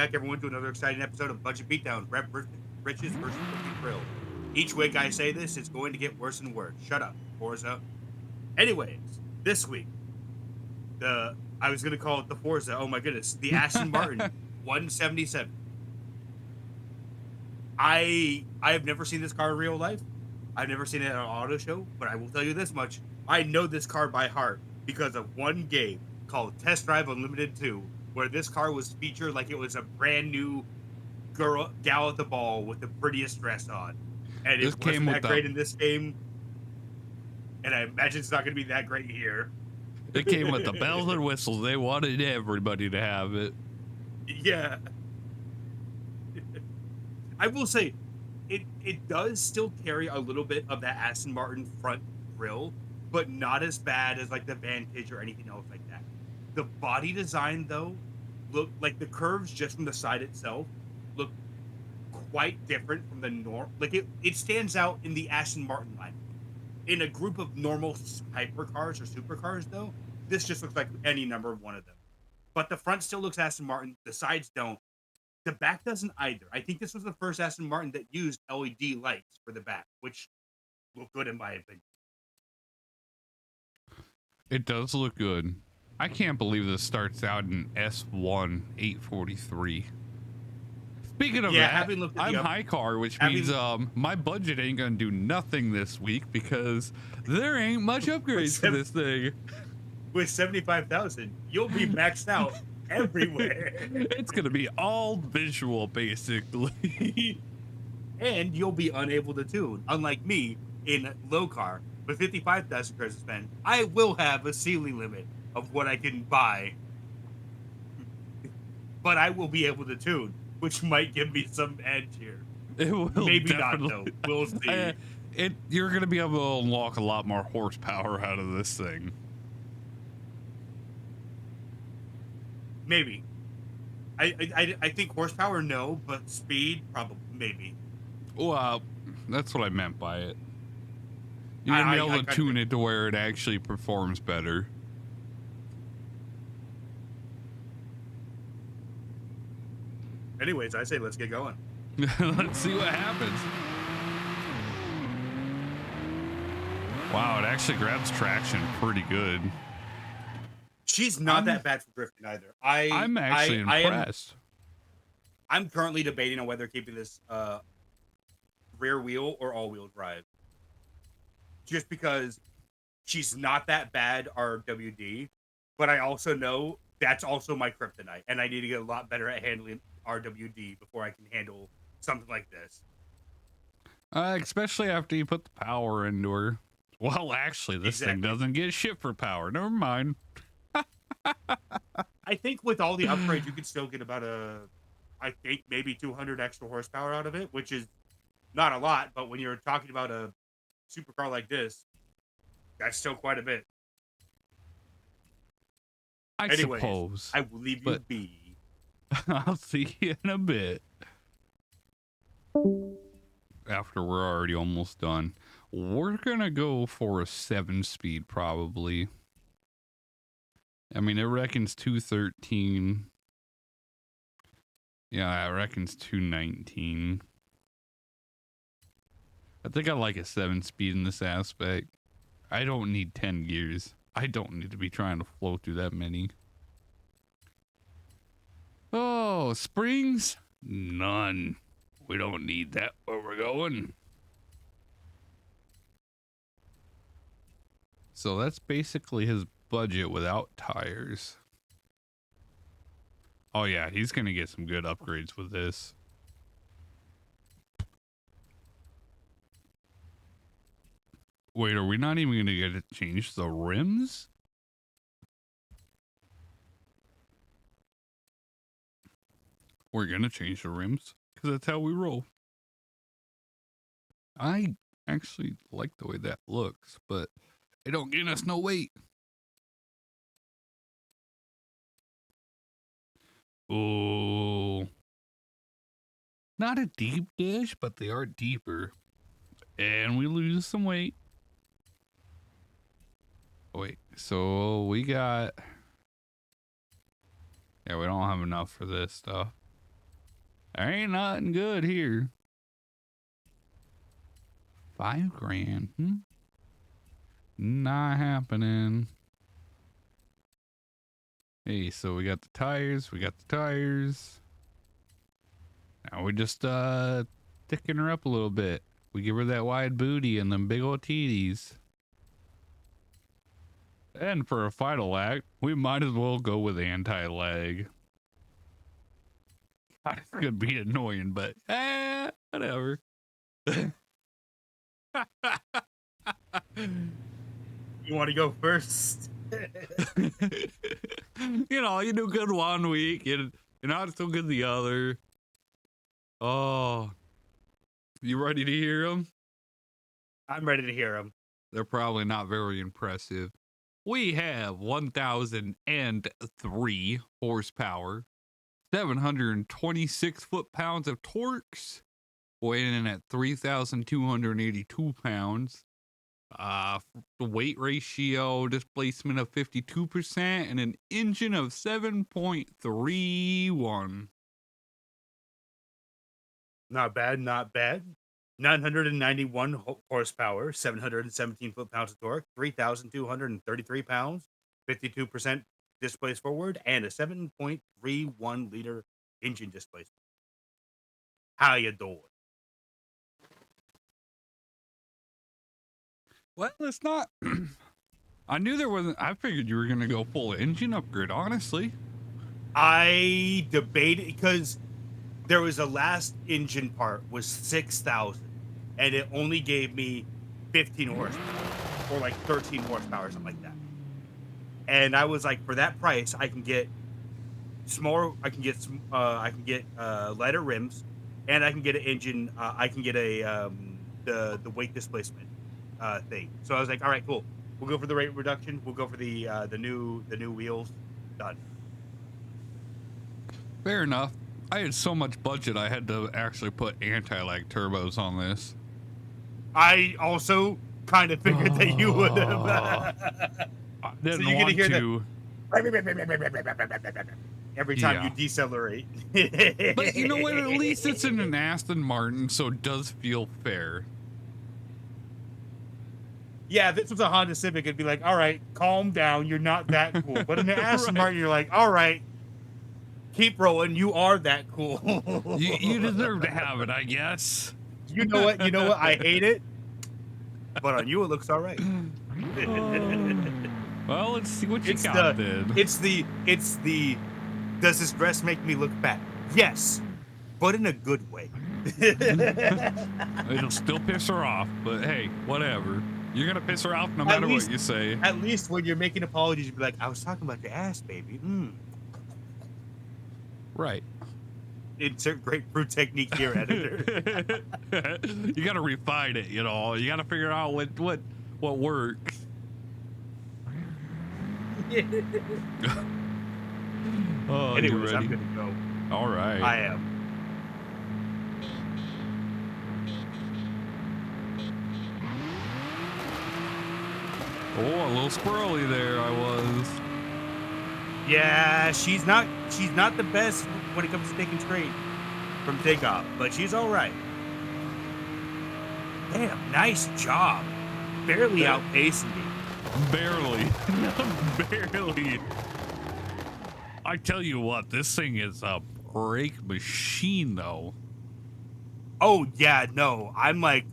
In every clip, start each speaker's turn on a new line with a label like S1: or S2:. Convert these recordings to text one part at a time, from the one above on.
S1: back, everyone, to another exciting episode of Budget Beatdown, Riches versus Cookie Grill. Each week I say this, it's going to get worse and worse. Shut up, Forza. Anyways, this week, I was going to call it the Forza, oh my goodness, the Aston Martin 177. I have never seen this car in real life. I've never seen it at an auto show, but I will tell you this much. I know this car by heart because of one game called Test Drive Unlimited 2, where this car was featured like it was a brand new gal at the ball with the prettiest dress on. And it wasn't that great in this game. And I imagine it's not going to be that great here.
S2: It came with the bells and whistles. They wanted everybody to have it.
S1: Yeah. I will say, it does still carry a little bit of that Aston Martin front grille, but not as bad as like the Vantage or anything else like that. The body design, though, look like the curves just from the side itself look quite different from the norm. Like it stands out in the Aston Martin line. In a group of normal hypercars or supercars, though, this just looks like any number of one of them. But the front still looks Aston Martin. The sides don't. The back doesn't either. I think this was the first Aston Martin that used LED lights for the back, which look good in my opinion.
S2: It does look good. I can't believe this starts out in S1 843. Speaking of that, I'm high car, which means my budget ain't gonna do nothing this week because there ain't much upgrades for this thing.
S1: With 75,000, you'll be maxed out everywhere.
S2: It's gonna be all visual, basically.
S1: And you'll be unable to tune. Unlike me in low car with 55,000 credits to spend, I will have a ceiling limit of what I can buy, but I will be able to tune, which might give me some edge here.
S2: It will
S1: maybe not though. We'll see.
S2: You're gonna be able to unlock a lot more horsepower out of this thing.
S1: Maybe. I think horsepower, no, but speed, probably, maybe.
S2: Well, that's what I meant by it. You're going to be able to tune it to where it actually performs better.
S1: Anyways, I say let's get going.
S2: Let's see what happens. Wow, it actually grabs traction pretty good.
S1: She's not that bad for drifting either.
S2: I'm actually impressed.
S1: I'm currently debating on whether keeping this rear wheel or all-wheel drive. Just because she's not that bad RWD, but I also know that's also my kryptonite, and I need to get a lot better at handling RWD before I can handle something like this.
S2: Especially after you put the power into her. Well, actually, this thing doesn't get shit for power. Never mind.
S1: I think with all the upgrades, you could still get about I think maybe 200 extra horsepower out of it, which is not a lot, but when you're talking about a supercar like this, that's still quite a bit. Anyways,
S2: suppose.
S1: I will leave you be.
S2: I'll see you in a bit. After we're already almost done. We're going to go for a 7-speed probably. I mean, it reckons 213. Yeah, it reckons 219. I think I like a 7-speed in this aspect. I don't need 10 gears. I don't need to be trying to flow through that many. Oh, springs? None. We don't need that where we're going. So that's basically his budget without tires. Oh yeah, he's gonna get some good upgrades with this. Wait, are we not even gonna get to change the rims? We're gonna change the rims because that's how we roll. I actually like the way that looks, but it don't gain us no weight. Oh, not a deep dish, but they are deeper. And we lose some weight. Wait, so we got... Yeah, we don't have enough for this stuff. There ain't nothing good here. $5,000. Not happening. Hey, so we got the tires. Now we're just thicken her up a little bit. We give her that wide booty and them big old titties. And for a final act, we might as well go with anti-lag. It's gonna be annoying, but whatever.
S1: You want to go first?
S2: You know, you do good one week, and you're not so good the other. Oh, you ready to hear them?
S1: I'm ready to hear them.
S2: They're probably not very impressive. We have 1,003 horsepower, 726 foot-pounds of torques, weighing in at 3,282 pounds. The weight ratio, displacement of 52%, and an engine of 7.31.
S1: Not bad, not bad. 991 horsepower, 717 foot-pounds of torque, 3,233 pounds, 52% displaced forward, and a 7.31 liter engine displacement. How you doing?
S2: Well, it's not. I knew there wasn't. I figured you were going to go full engine upgrade, honestly.
S1: I debated because there was a last engine part was 6,000 and it only gave me 15 horsepower or like 13 horsepower, something like that. And I was like, for that price, I can get smaller. I can get lighter rims, and I can get an engine. I can get a the weight displacement thing. So I was like, all right, cool. We'll go for the rate reduction. We'll go for the new wheels. Done.
S2: Fair enough. I had so much budget, I had to actually put anti-lag turbos on this.
S1: I also kind of figured that you would have.
S2: I didn't so want to.
S1: Every time you decelerate.
S2: But you know what? At least it's in an Aston Martin, so it does feel fair.
S1: Yeah, if this was a Honda Civic, it'd be like, all right, calm down. You're not that cool. But in an Aston Martin, you're like, all right, keep rolling. You are that cool.
S2: you deserve to have it, I guess.
S1: You know what? I hate it. But on you, it looks all right.
S2: Well, let's see what you got then.
S1: It's the, does this dress make me look fat? Yes, but in a good way.
S2: It'll still piss her off, but hey, whatever. You're going to piss her off no matter what you say.
S1: At least when you're making apologies, you'd be like, I was talking about your ass, baby.
S2: Right.
S1: Insert grapefruit technique here, editor.
S2: You got to refine it, you know. You got to figure out what works. Oh,
S1: anyways, I'm gonna go.
S2: All right.
S1: I am.
S2: Oh, a little squirrely there. I was.
S1: Yeah, she's not the best when it comes to taking straight from takeoff, but she's all right. Damn, nice job. Barely outpacing me.
S2: Barely. Barely. I tell you what, this thing is a brake machine, though.
S1: Oh, yeah, no. I'm like,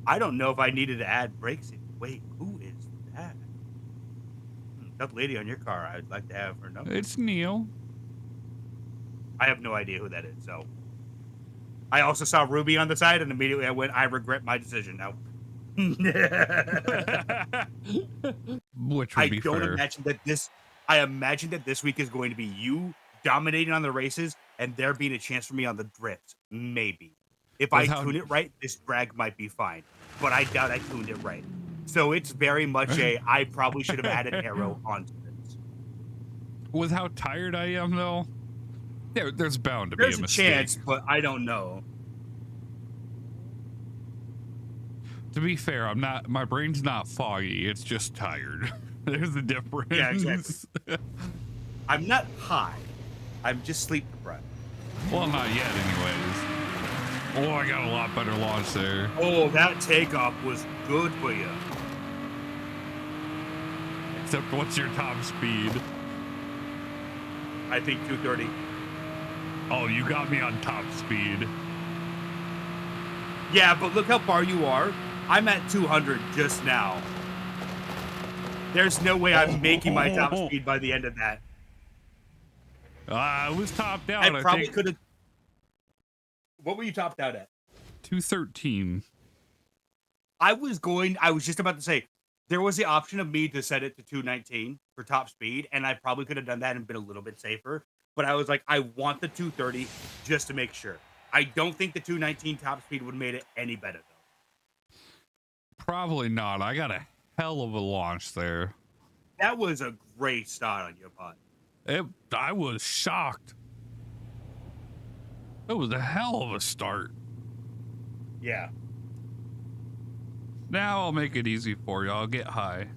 S1: I don't know if I needed to add brakes. Wait, who is that? That lady on your car, I'd like to have her number.
S2: It's Neil.
S1: I have no idea who that is, so. I also saw Ruby on the side, and immediately I went, I regret my decision now.
S2: Which would be fair.
S1: I imagine that this week is going to be you dominating on the races and there being a chance for me on the drifts. Maybe. If I tune it right, this drag might be fine. But I doubt I tuned it right. So it's very much I probably should have added arrow onto this.
S2: With how tired I am, though, there's bound to be a mistake.
S1: There's a chance, but I don't know.
S2: To be fair, my brain's not foggy. It's just tired. There's a difference.
S1: Yeah, exactly. I'm not high. I'm just sleep deprived.
S2: Well, not yet, anyways. Oh, I got a lot better launch there.
S1: Oh, that takeoff was good for you.
S2: Except, what's your top speed?
S1: I think 230.
S2: Oh, you got me on top speed.
S1: Yeah, but look how far you are. I'm at 200 just now. There's no way I'm making my top speed by the end of that.
S2: It was topped out.
S1: I probably could have. What were you topped out at?
S2: 213.
S1: I was just about to say, there was the option of me to set it to 219 for top speed, and I probably could have done that and been a little bit safer. But I was like, I want the 230 just to make sure. I don't think the 219 top speed would have made it any better, though.
S2: Probably not. I got a hell of a launch there.
S1: That was a great start on your pod.
S2: I was shocked. It was a hell of a start.
S1: Yeah.
S2: Now I'll make it easy for you. I'll get high.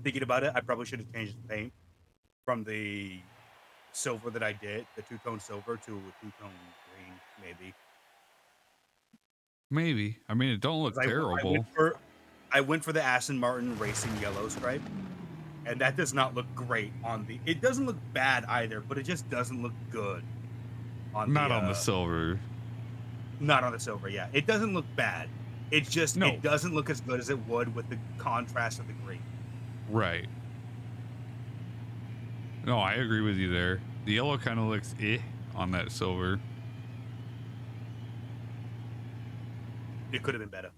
S1: Thinking about it, I probably should have changed the paint from the silver that I did, the two-tone silver, to a two-tone green, maybe.
S2: Maybe. I mean, it don't look terrible.
S1: I went for the Aston Martin racing yellow stripe, and that does not look great on the. It doesn't look bad either, but it just doesn't look good on
S2: not on the silver.
S1: Not on the silver. Yeah, it doesn't look bad. It's just it doesn't look as good as it would with the contrast of the green.
S2: Right. No, I agree with you there. The yellow kind of looks on that silver.
S1: It could have been better.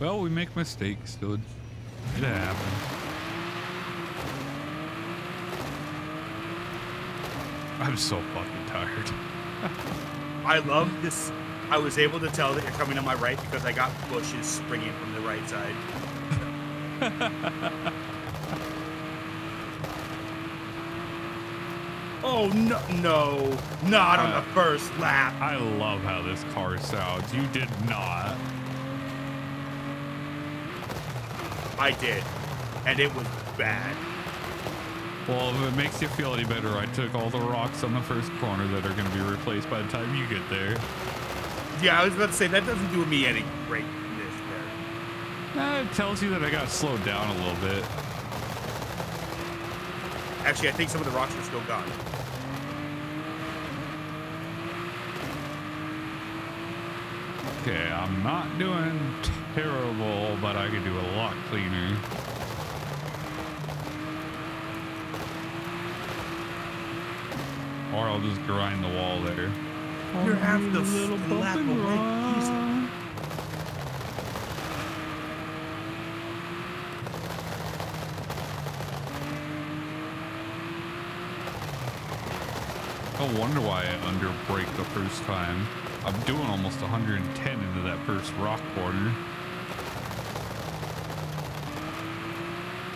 S2: Well, we make mistakes, dude. It happens. I'm so fucking tired.
S1: I love this. I was able to tell that you're coming on my right because I got bushes springing from the right side. Oh, no, not on the first lap.
S2: I love how this car sounds. You did not.
S1: I did, and it was bad.
S2: Well, if it makes you feel any better, I took all the rocks on the first corner that are going to be replaced by the time you get there.
S1: Yeah, I was about to say, that doesn't do me any greatness there.
S2: It tells you that I got slowed down a little bit.
S1: Actually, I think some of the rocks are still gone.
S2: Okay, I'm not doing terrible, but I could do a lot cleaner. Or I'll just grind the wall there.
S1: You're half the little lap away. Easy.
S2: No wonder why I underbrake the first time. I'm doing almost 110 into that first rock corner.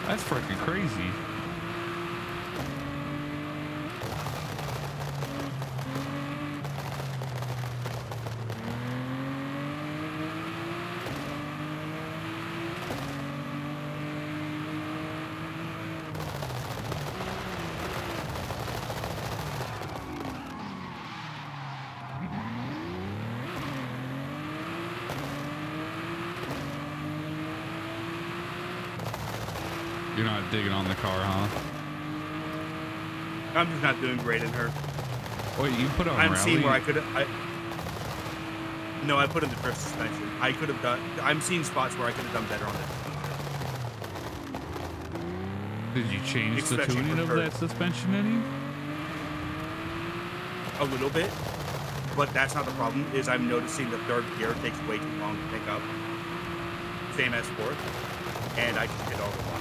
S2: That's freaking crazy. You're not digging on the car, huh?
S1: I'm just not doing great in her.
S2: Wait, you put on
S1: I'm
S2: rally?
S1: seeing where I could have. No, I put in the drift suspension. I could have done. I'm seeing spots where I could have done better on it.
S2: Did you change the tuning of that suspension any?
S1: A little bit, but that's not the problem. Is I'm noticing the third gear takes way too long to pick up. Same as fourth, and I just hit all the blocks.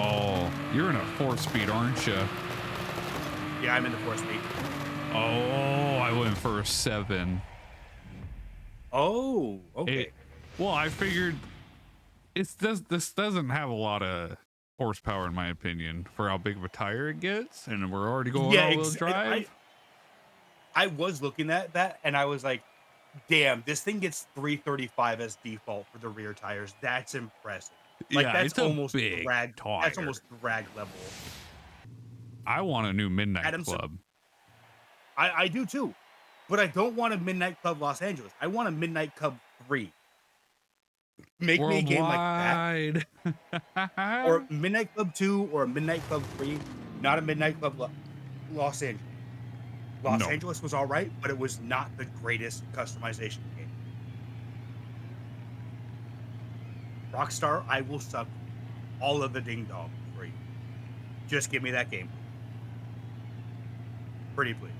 S2: Oh, you're in a 4-speed, aren't you?
S1: Yeah, I'm in the 4-speed.
S2: Oh, I went for a 7.
S1: Oh, okay.
S2: Well, I figured this doesn't have a lot of horsepower, in my opinion, for how big of a tire it gets, and we're already going all-wheel drive.
S1: I was looking at that, and I was like, damn, this thing gets 335 as default for the rear tires. That's impressive. Like,
S2: yeah,
S1: that's
S2: it's
S1: almost
S2: big
S1: drag.
S2: tire.
S1: That's almost drag level.
S2: I want a new Midnight Club.
S1: I do too, but I don't want a Midnight Club Los Angeles. I want a Midnight Club 3. Make me a game like that, or Midnight Club 2 or a Midnight Club 3, not a Midnight Club Los Angeles. Los Angeles was all right, but it was not the greatest customization game. Rockstar, I will suck all of the ding dong for you. Just give me that game. Pretty please.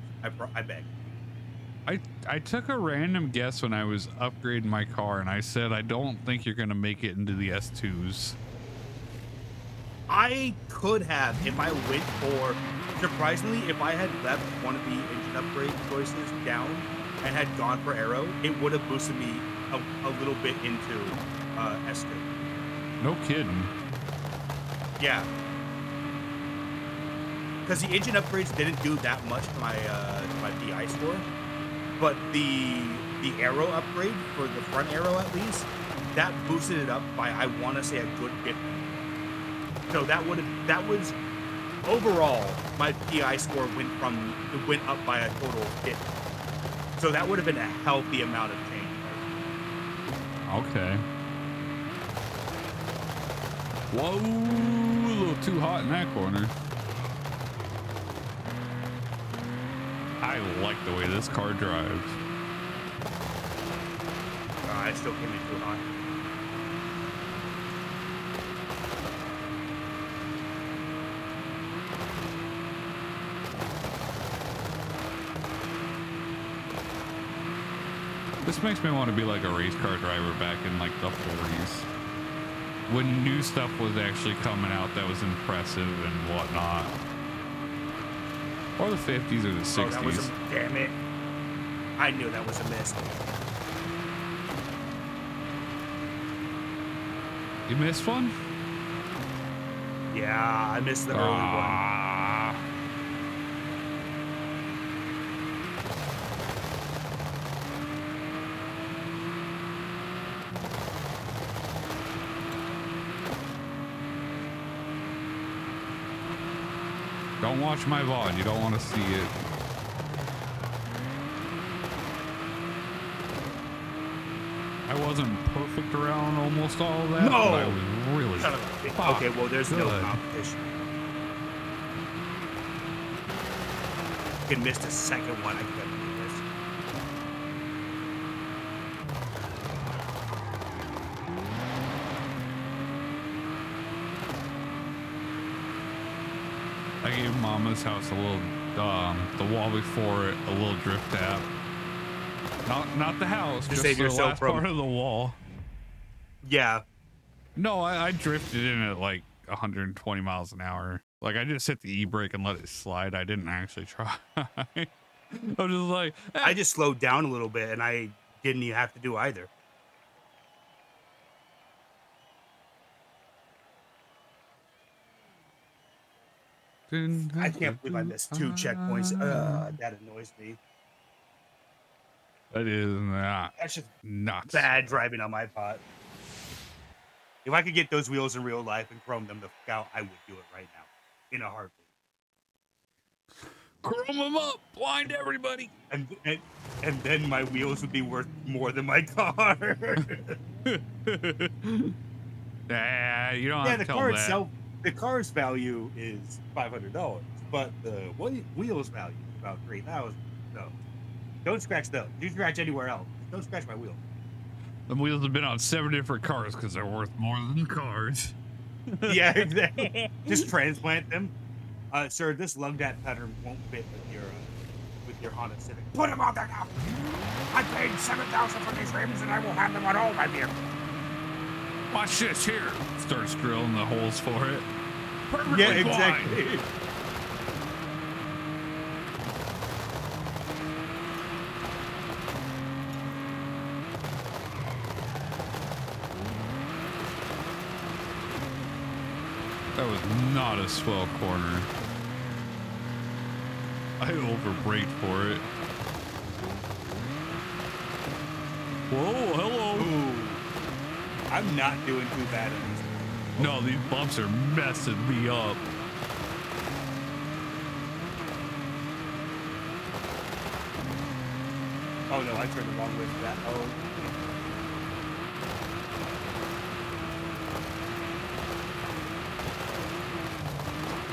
S1: I beg.
S2: I took a random guess when I was upgrading my car, and I said, I don't think you're going to make it into the S2s.
S1: I could have if I went for, surprisingly, if I had left one of the engine upgrade choices down and had gone for Aero, it would have boosted me a little bit into S2.
S2: No kidding.
S1: Yeah. Because the engine upgrades didn't do that much to my PI score, but the Aero upgrade, for the front Aero at least, that boosted it up by, I want to say, a good 50. So that was overall, my PI score went up by a total of 50. So that would have been a healthy amount of change.
S2: Okay. Whoa, a little too hot in that corner. I like the way this car drives.
S1: I still came in too hot.
S2: This makes me want to be like a race car driver back in like the 40s. When new stuff was actually coming out that was impressive and whatnot. Or the 50s or the 60s.
S1: Oh, that was damn it. I knew that was a miss.
S2: You missed one?
S1: Yeah, I missed the early one.
S2: Don't watch my VOD. You don't want to see it. I wasn't perfect around almost all of that.
S1: No!
S2: But I was really
S1: okay, well, there's no competition. You can miss the second one. I couldn't do this.
S2: I gave Mama's house a little, the wall before it, a little drift tap. Not the house, just the last part of the wall.
S1: Yeah.
S2: No, I drifted in at like 120 miles an hour. Like I just hit the e-brake and let it slide. I didn't actually try. I was just like,
S1: eh. I just slowed down a little bit and I didn't even have to do either. I can't believe I missed 2 checkpoints. That annoys me.
S2: That is not.
S1: That's just
S2: nuts.
S1: Bad driving on my part. If I could get those wheels in real life and chrome them the fuck out, I would do it right now, in a heartbeat.
S2: Chrome them up, blind everybody,
S1: and then my wheels would be worth more than my car.
S2: Nah, you don't have to tell
S1: car
S2: that.
S1: Itself, the car's value is $500, but the wheels value is about $3,000. So don't scratch those. You scratch anywhere else. Don't scratch my wheels.
S2: The wheels have been on 7 different cars because they're worth more than cars.
S1: Yeah, exactly. Just transplant them. Sir, this lug dat pattern won't fit with your Honda Civic. Put them on there now. I paid $7,000 for these rims, and I will have them on all my vehicles.
S2: Watch this here. Starts drilling the holes for it. Perfectly
S1: yeah, exactly.
S2: Fine. That was not a swell corner. I overbraked for it. Whoa, hello.
S1: Ooh. I'm not doing too bad on these.
S2: No, these bumps are messing me up.
S1: Oh no, I turned the wrong way for that. Oh.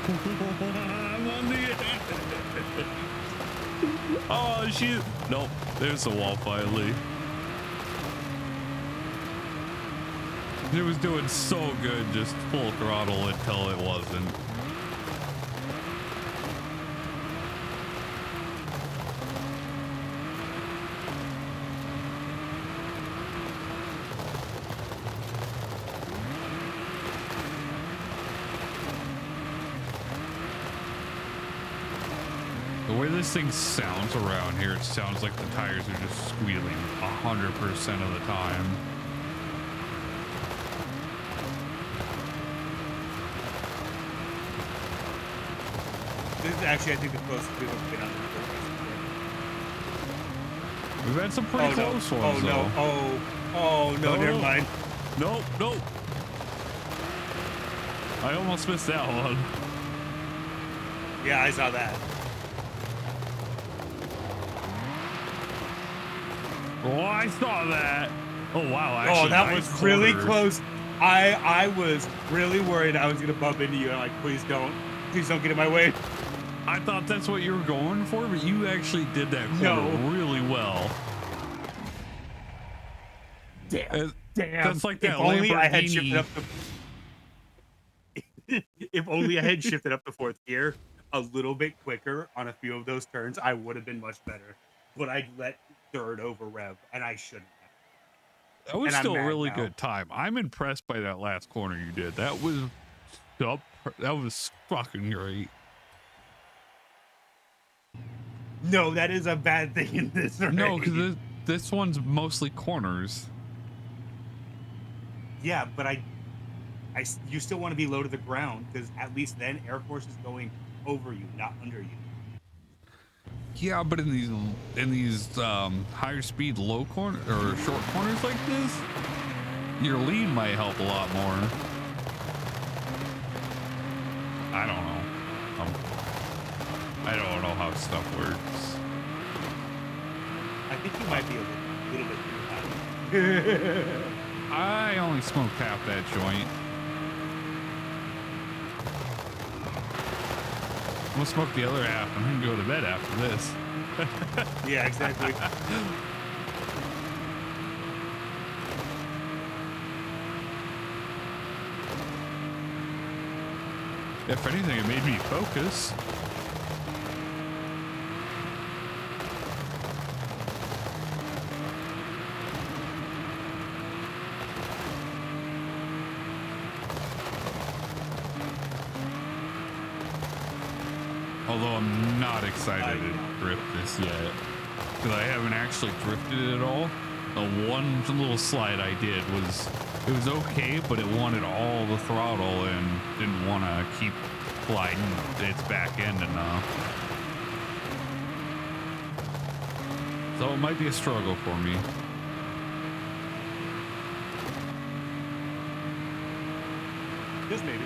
S2: I'm on the end. Oh shoot. Nope. There's the wall finally. It was doing so good, just full throttle until it wasn't. The way this thing sounds around here, it sounds like the tires are just squealing 100% of the time.
S1: This is actually, I think, the closest we've ever been on the race.
S2: We've had some pretty close ones, though.
S1: Oh, no, never mind.
S2: Nope. I almost missed that one.
S1: Yeah, I saw that.
S2: Oh, I saw that. Oh, wow. Actually,
S1: that
S2: nice
S1: was really
S2: corner.
S1: close. I was really worried I was going to bump into you. I'm like, please don't get in my way.
S2: I thought that's what you were going for, but you actually did that corner really well.
S1: Damn.
S2: That's like that
S1: if only
S2: Lamborghini.
S1: I had shifted up if only I had shifted up the fourth gear a little bit quicker on a few of those turns, I would have been much better. But I let third over rev, and I shouldn't have.
S2: That was still a really good time. I'm impressed by that last corner you did. That was fucking great.
S1: No, that is a bad thing in this already.
S2: No, because this one's mostly corners.
S1: Yeah, but you still want to be low to the ground, because at least then air force is going over you, not under you.
S2: Yeah, but in these higher speed low corner or short corners like this, your lead might help a lot more. I don't know. I don't know how stuff works.
S1: I think you might be a little bit too high.
S2: I only smoked half that joint. I'm gonna smoke the other half and then go to bed after this.
S1: Yeah, exactly.
S2: If anything, it made me focus. Although I'm not excited to drift this yet, because I haven't actually drifted it at all. The one little slide I did was okay, but it wanted all the throttle and didn't want to keep gliding its back end enough. So it might be a struggle for me.
S1: Just maybe.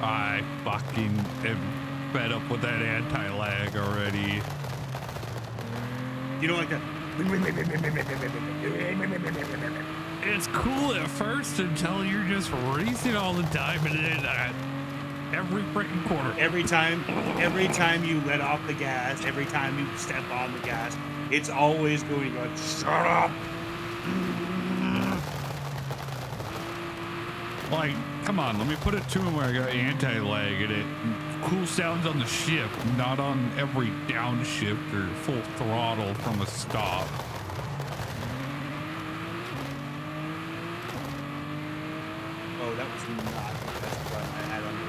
S2: I fucking am fed up with that anti-lag already.
S1: You don't like that?
S2: It's cool at first until you're just racing all the time, and then every freaking corner.
S1: Every time you let off the gas, every time you step on the gas, it's always going to go, shut up.
S2: Like, come on, let me put it to him where I got anti-lag and it cools down on the shift, not on every downshift or full throttle from a stop.
S1: Oh, that was not the best run I had on the...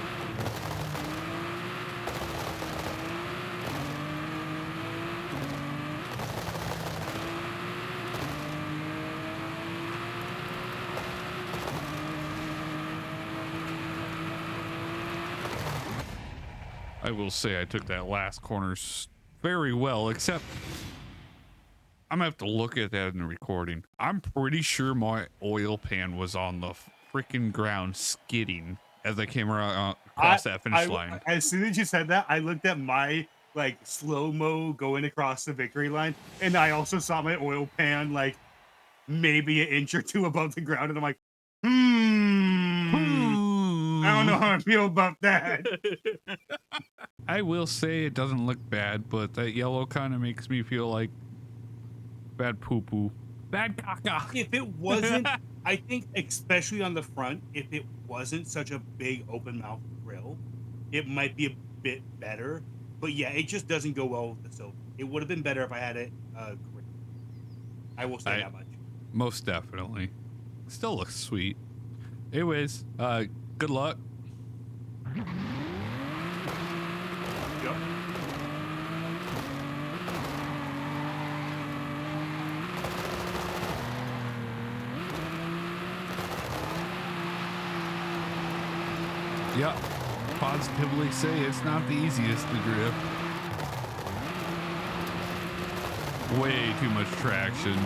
S2: I will say I took that last corner very well, except I'm gonna have to look at that in the recording. I'm pretty sure my oil pan was on the freaking ground skidding as I came around across that finish line.
S1: As soon as you said that, I looked at my like slow-mo going across the victory line, and I also saw my oil pan like maybe an inch or two above the ground, and I'm like, I don't know how I feel about that.
S2: I will say it doesn't look bad, but that yellow kind of makes me feel like bad poo-poo. Bad caca.
S1: If it wasn't, I think, especially on the front, if it wasn't such a big open mouth grill, it might be a bit better. But yeah, it just doesn't go well with the silver. It would have been better if I had it gray. I will say that much.
S2: Most definitely. Still looks sweet. Anyways, good luck.
S1: Yep.
S2: Yep. Positively say it's not the easiest to drift. Way too much traction.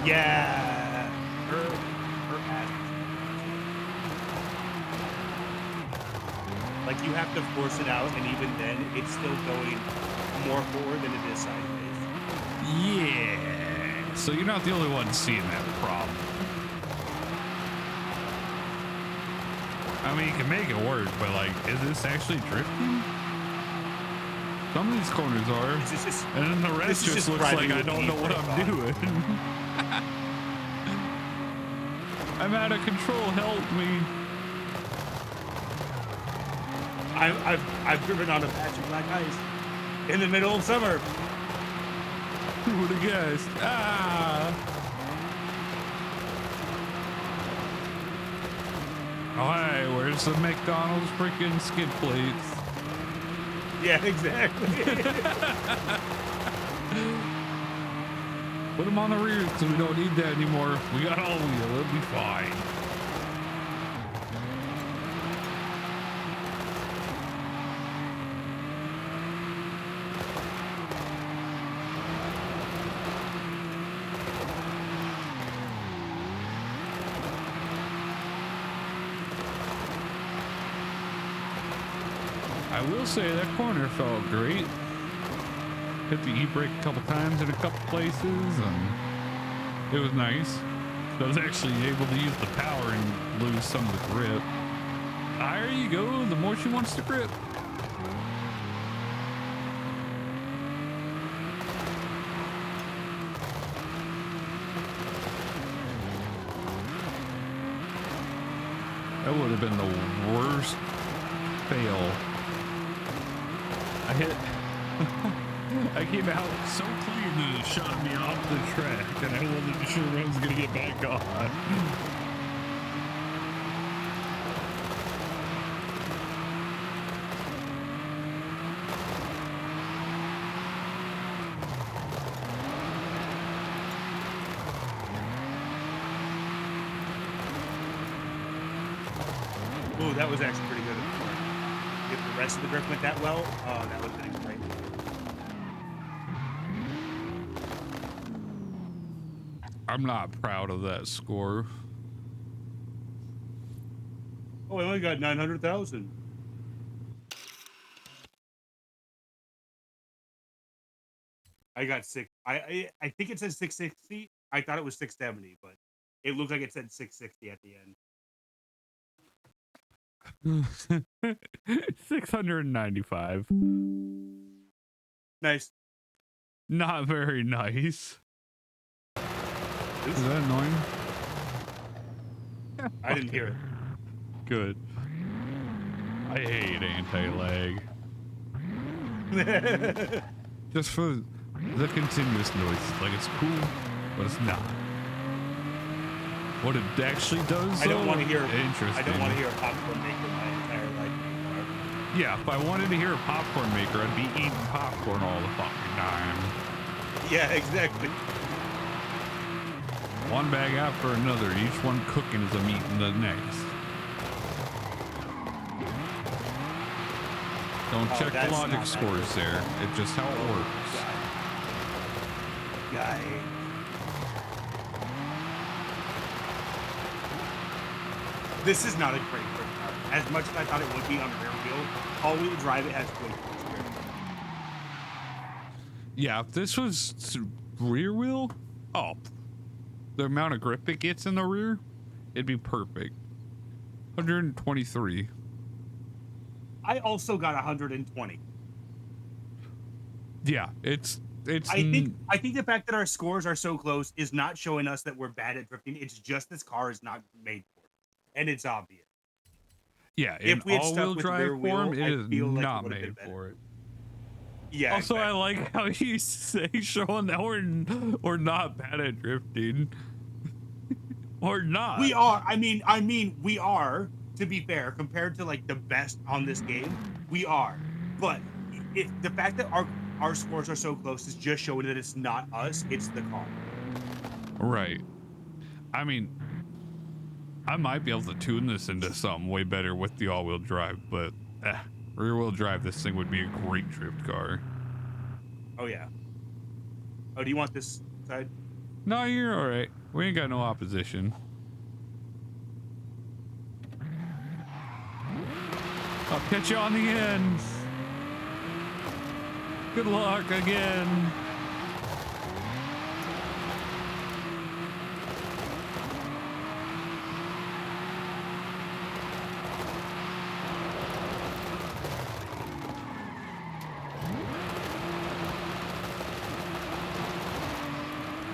S1: Yeah. Her ass. Like you have to force it out, and even then, it's still going more forward than it is sideways.
S2: Yeah. So you're not the only one seeing that problem. I mean, you can make it work, but like, is this actually drifting? Some of these corners are, and then the rest just looks like I don't know what I'm doing. I'm out of control. Help me!
S1: I've driven on a patch of black ice in the middle of summer.
S2: Who would have guessed? Ah! Oh, hey, where's the McDonald's freaking skid plates?
S1: Yeah, exactly.
S2: Put them on the rear so we don't need that anymore. We got all wheel, it'll be fine. I will say that corner felt great. Hit the e-brake a couple times in a couple places, and it was nice. I was actually able to use the power and lose some of the grip. The higher you go, the more she wants to grip. That would have been the worst fail. I came out so clean that it shot me off the track, and I wasn't sure I was gonna get back on.
S1: Ooh, that was actually pretty good. If the rest of the drift went that well, that would have been great.
S2: I'm not proud of that score.
S1: Oh, I only got 900,000. I got six. I think it says 660. I thought it was 670, but it looked like it said 660 at the end.
S2: 695.
S1: Nice.
S2: Not very nice. Is that annoying?
S1: I didn't hear it.
S2: Good. I hate anti-lag. Just for the continuous noise. Like, it's cool, but it's not. What it actually does,
S1: I don't want to hear.
S2: Interesting.
S1: I don't want to hear a popcorn maker my entire life anymore.
S2: Yeah, if I wanted to hear a popcorn maker, I'd be eating popcorn all the fucking time.
S1: Yeah, exactly.
S2: One bag after another, each one cooking as a meat in the next. Don't check the logic scores there. It's just how it works.
S1: Guy. This is not a great car. As much as I thought it would be on the rear wheel, all-wheel drive, it has way too much grip.
S2: Yeah, if this was rear wheel, the amount of grip it gets in the rear, it'd be perfect. 123.
S1: I also got 120.
S2: Yeah, it's.
S1: I think the fact that our scores are so close is not showing us that we're bad at drifting. It's just this car is not made for it, and it's obvious.
S2: Yeah, if we had all-wheel drive form, it is not made for it.
S1: Yeah.
S2: Also, exactly. I like how you say, showing that we're not bad at drifting. Or not.
S1: We are. I mean, we are. To be fair, compared to like the best on this game, we are. But if the fact that our scores are so close is just showing that it's not us, it's the car.
S2: Right. I mean, I might be able to tune this into something way better with the all-wheel drive, but rear-wheel drive, this thing would be a great drift car.
S1: Oh, yeah. Oh, do you want this side?
S2: No, you're all right. We ain't got no opposition. I'll catch you on the end. Good luck again.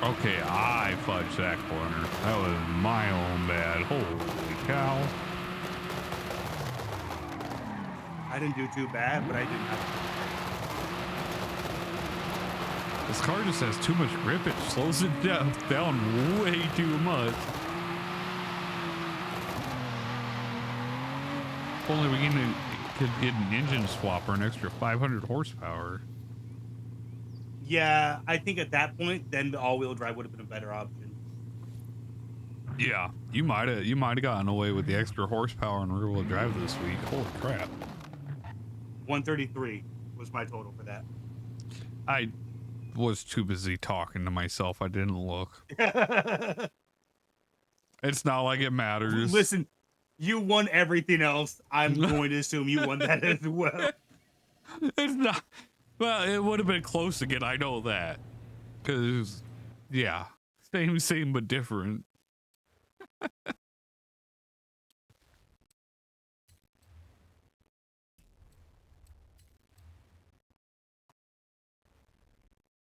S2: Okay, I fudged that corner. That was my own bad. Holy cow.
S1: I didn't do too bad, but I didn't have to.
S2: This car just has too much grip. It slows it down way too much. If only we could get an engine swap or an extra 500 horsepower.
S1: Yeah, I think at that point, then the all-wheel drive would have been a better option.
S2: Yeah, you might have gotten away with the extra horsepower and rear-wheel drive this week. Holy crap!
S1: 133 was my total for that.
S2: I was too busy talking to myself. I didn't look. It's not like it matters.
S1: Listen, you won everything else. I'm going to assume you won that as well.
S2: It's not. Well, it would have been close again. I know that. Because, yeah, same but different.